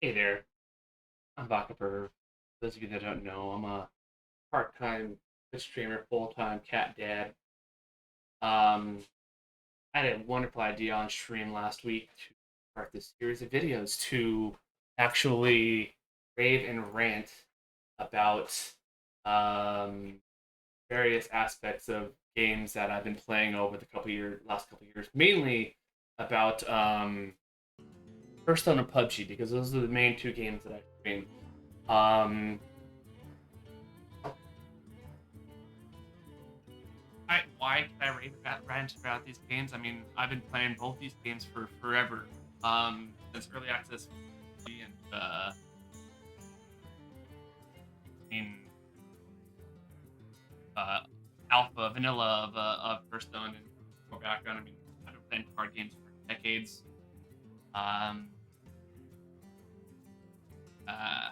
Hey there, I'm Baka for those of you that don't know. I'm a part-time streamer, full-time cat dad. I had a wonderful idea on stream last week to start this series of videos to actually rave and rant about um, various aspects of games that I've been playing over the last couple years, mainly about Hearthstone and PUBG because those are the main two games that I stream. Um, why can I rant about these games? I mean, I've been playing both these games for forever. Since early access and in uh, alpha, vanilla of Hearthstone and more background. I mean, I've been playing card games for decades. Um, uh,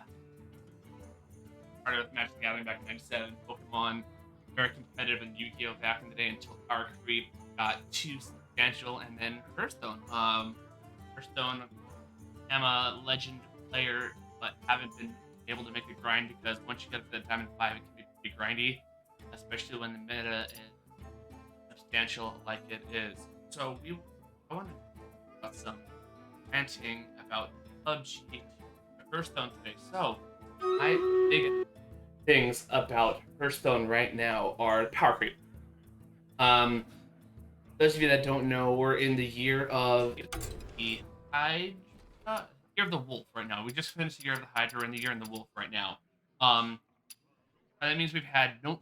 Started with Magic the Gathering back in '97, Pokemon, very competitive in Yu-Gi-Oh back in the day until Power Creep got too substantial, and then Hearthstone. Hearthstone, I'm a legend player, but haven't been able to make the grind because once you get up to Diamond 5, it can be pretty grindy, especially when the meta is substantial like it is. So I want to talk about some ranting about PUBG Hearthstone today. So my biggest things about Hearthstone right now are power creep. Um, those of you that don't know, we're in the year of the Hydra, year of the Wolf right now. We just finished the year of the Hydra and the year in the Wolf right now. Um, that means we've had no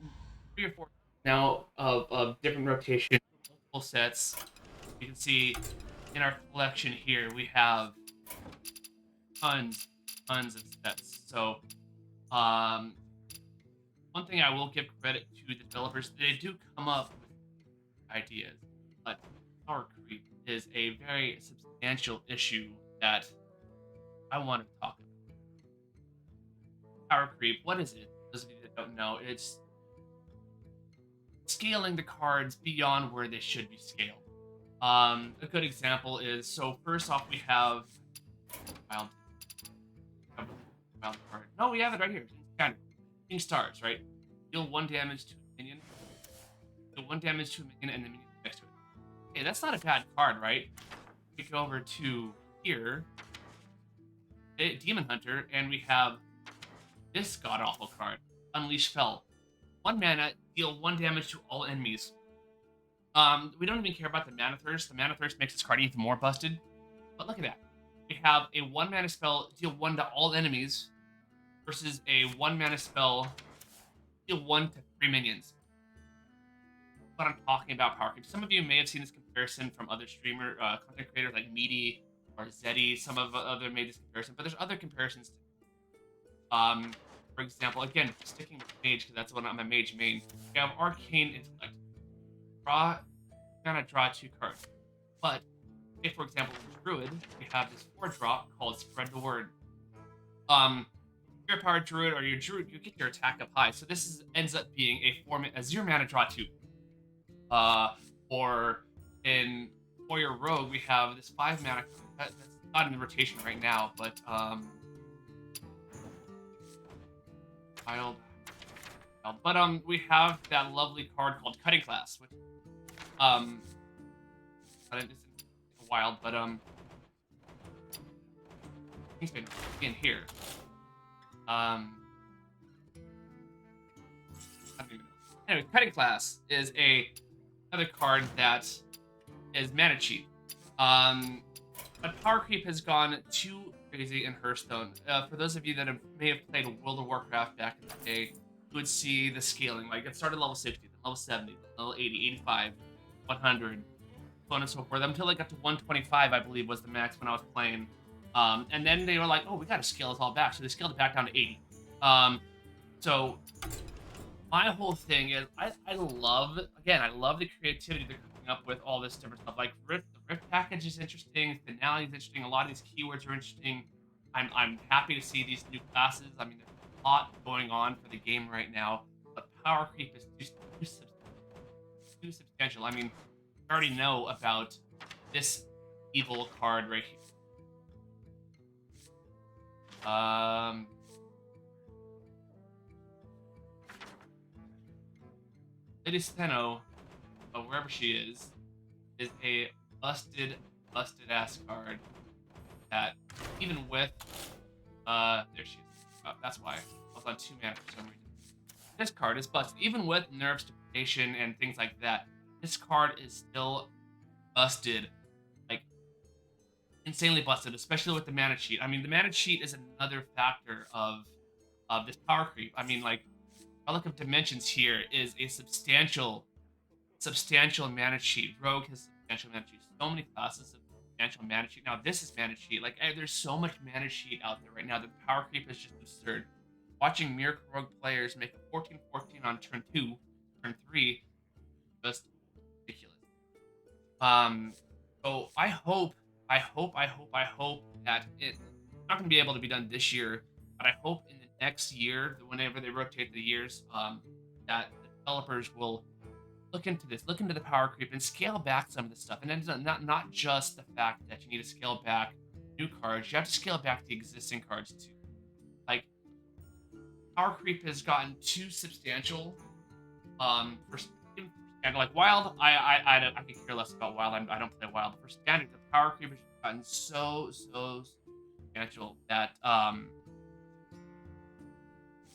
3 or 4 now of different rotation, multiple sets. You can see in our collection here we have tons, tons of sets. So, um, one thing I will give credit to the developers, they do come up with ideas, but power creep is a very substantial issue that I want to talk about. Power creep, what is it? Those of you that don't know, it's scaling the cards beyond where they should be scaled. A good example is so first off we have wild, wild card. No, we have it right here. It's standard. King stars, right? Deal 1 damage to a minion. Deal 1 damage to a minion and the minion next to it. Hey, that's not a bad card, right? We go over to here, Demon Hunter, and we have this god awful card, Unleash Spell. 1 mana, deal 1 damage to all enemies. We don't even care about the Mana Thirst. The Mana Thirst makes this card even more busted. But look at that. We have a 1 mana spell, deal 1 to all enemies, versus a 1 mana spell, deal 1 to 3 minions. What I'm talking about power creep. Some of you may have seen this comparison from other streamer content creators like Meaty or Zeddy. Some of other made this comparison, but there's other comparisons. For example, again, sticking with mage because that's what I'm a mage main. We have Arcane Intellect. Draw 2 cards. But if, for example, with Druid, we have this 4-drop called Spread the Word. Your power Druid or your Druid, you get your attack up high. So this ends up being a 0 mana draw 2. Uh, or in Warrior Rogue, we have this 5 mana. That's not in the rotation right now, but wild. But we have that lovely card called Cutting Class, which isn't wild, but he's been in here. I don't even know. Anyway, Cutting Class is another card that is mana cheap. But power creep has gone too crazy in Hearthstone. For those of you that may have played World of Warcraft back in the day, you would see the scaling. Like it started level 60, then level 70, level 80, 85, 100, so on and so forth. Until it got to 125, I believe was the max when I was playing. And then they were like, oh, we got to scale this all back. So they scaled it back down to 80. So my whole thing is I love the creativity they're coming up with all this different stuff. Like the Rift package is interesting, finale is interesting, a lot of these keywords are interesting. I'm happy to see these new classes. I mean, there's a lot going on for the game right now, but power creep is just too substantial. I mean, I already know about this evil card right here. Um, Lady Steno, wherever she is a busted, busted ass card that even with there she is. That's why I was on 2 mana for some reason. This card is busted. Even with nerfs to predation and things like that, this card is still busted. Like insanely busted, especially with the mana cheat. I mean, the mana cheat is another factor of this power creep. I mean, like Relic of Dimensions here is a substantial mana cheat. Rogue has substantial mana cheat. So many classes of substantial mana cheat. Now this is mana cheat. Like there's so much mana cheat out there right now that the power creep is just absurd. Watching Miracle Rogue players make a 14/14 on turn 2, turn 3, just ridiculous. So I hope that it's not going to be able to be done this year, but I hope in the next year, whenever they rotate the years, that the developers will look into this, look into the power creep, and scale back some of this stuff. And then not just the fact that you need to scale back new cards, you have to scale back the existing cards too. Like power creep has gotten too substantial. For and like wild, I could care less about wild. I don't play wild. But for standard, the power creep has gotten so substantial that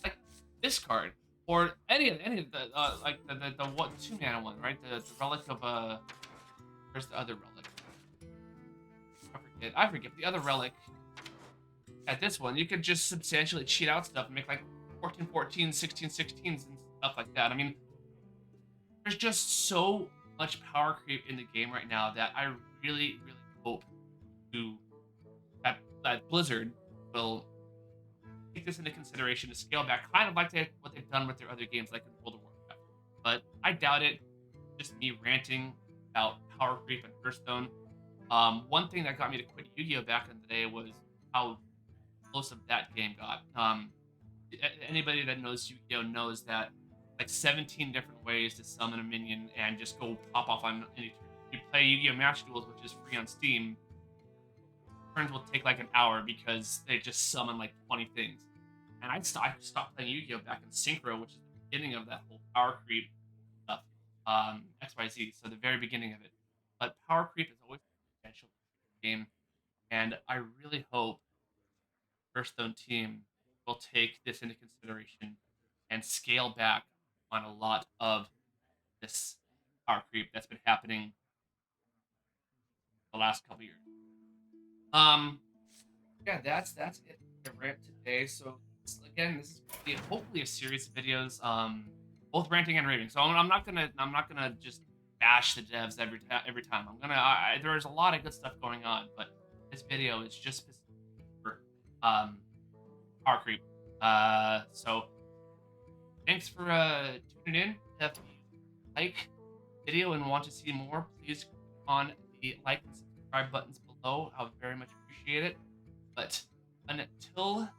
like this card or any of the like the what 2 mana one, right? The relic of where's the other relic? I forget the other relic. At this one, you could just substantially cheat out stuff and make like 14/14, 16/16s and stuff like that. I mean, there's just so much power creep in the game right now that I really hope to that Blizzard will take this into consideration to scale back, kind of like what they've done with their other games, like in World of Warcraft. But I doubt it. Just me ranting about power creep and Hearthstone. One thing that got me to quit Yu-Gi-Oh back in the day was how close of that game got. Anybody that knows Yu-Gi-Oh knows that like 17 different ways to summon a minion and just go pop off on any turn. You play Yu-Gi-Oh Match Duels, which is free on Steam. Turns will take like an hour because they just summon like 20 things. And I stopped playing Yu-Gi-Oh back in Synchro, which is the beginning of that whole power creep stuff. XYZ, so the very beginning of it. But power creep is always a potential game, and I really hope Hearthstone team will take this into consideration and scale back on a lot of this power creep that's been happening the last couple years. Um, yeah, that's it for the rant today. So again, this is gonna be hopefully a series of videos, both ranting and raving. So I'm not gonna just bash the devs every time. There's a lot of good stuff going on, but this video is just specific for power creep. So thanks for tuning in. If you like the video and want to see more, please click on the like and subscribe buttons below. I would very much appreciate it. But until